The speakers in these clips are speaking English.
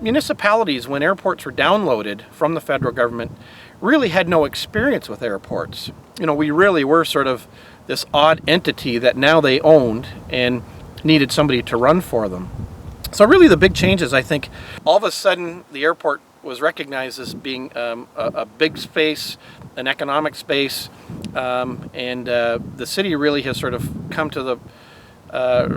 municipalities, when airports were downloaded from the federal government, really had no experience with airports. We really were sort of this odd entity that now they owned and needed somebody to run for them. So really the big changes, I think, all of a sudden the airport was recognized as being a big space, an economic space, and the city really has sort of come to the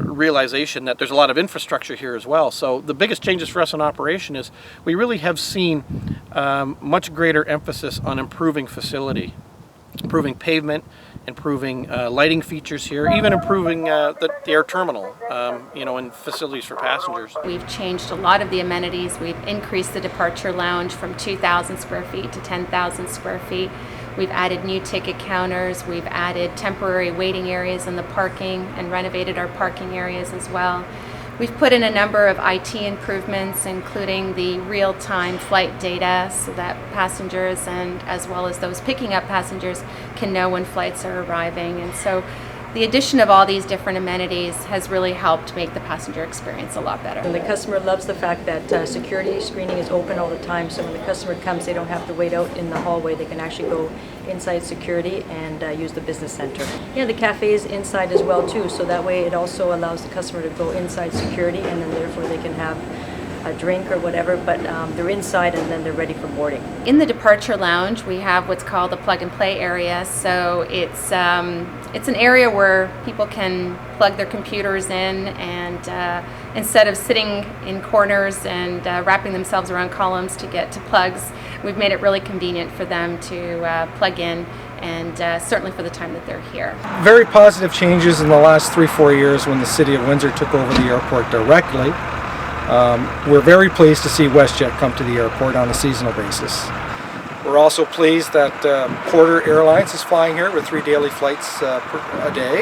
realization that there's a lot of infrastructure here as well. So the biggest changes for us in operation is we really have seen much greater emphasis on improving facility, improving pavement, improving lighting features here, even improving the air terminal, and facilities for passengers. We've changed a lot of the amenities. We've increased the departure lounge from 2,000 square feet to 10,000 square feet. We've added new ticket counters. We've added temporary waiting areas in the parking and renovated our parking areas as well. We've put in a number of IT improvements, including the real-time flight data so that passengers and as well as those picking up passengers can know when flights are arriving. And so the addition of all these different amenities has really helped make the passenger experience a lot better. And the customer loves the fact that security screening is open all the time, so when the customer comes, they don't have to wait out in the hallway. They can actually go inside security and use the business center. Yeah, the cafe is inside as well too, so that way it also allows the customer to go inside security, and then therefore they can have a drink or whatever, but they're inside and then they're ready for boarding. In the departure lounge, we have what's called a plug and play area. So it's an area where people can plug their computers in, and instead of sitting in corners and wrapping themselves around columns to get to plugs, we've made it really convenient for them to plug in, and certainly for the time that they're here. Very positive changes in the last 3-4 years when the City of Windsor took over the airport directly. We're very pleased to see WestJet come to the airport on a seasonal basis. We're also pleased that Porter Airlines is flying here with 3 daily flights a day,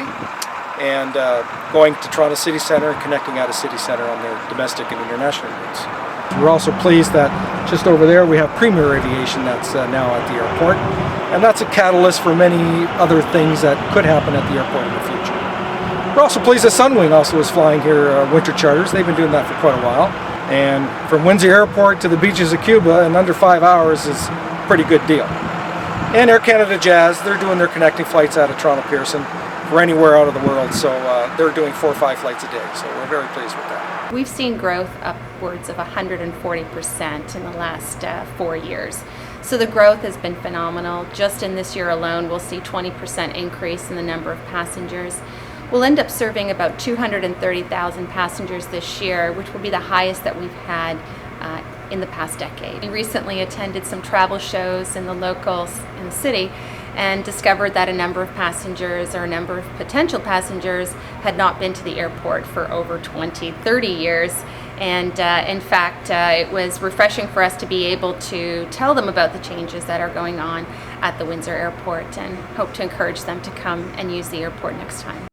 and going to Toronto City Centre and connecting out of City Centre on their domestic and international routes. We're also pleased that just over there we have Premier Aviation that's now at the airport, and that's a catalyst for many other things that could happen at the airport in the future. We're also pleased that Sunwing also is flying here winter charters. They've been doing that for quite a while. And from Windsor Airport to the beaches of Cuba in under 5 hours is a pretty good deal. And Air Canada Jazz, they're doing their connecting flights out of Toronto Pearson for anywhere out of the world. So they're doing 4 or 5 flights a day. So we're very pleased with that. We've seen growth upwards of 140% in the last 4 years. So the growth has been phenomenal. Just in this year alone, we'll see 20% increase in the number of passengers. We'll end up serving about 230,000 passengers this year, which will be the highest that we've had in the past decade. We recently attended some travel shows in the locals in the city and discovered that a number of passengers, or a number of potential passengers, had not been to the airport for over 20, 30 years. And in fact, it was refreshing for us to be able to tell them about the changes that are going on at the Windsor Airport, and hope to encourage them to come and use the airport next time.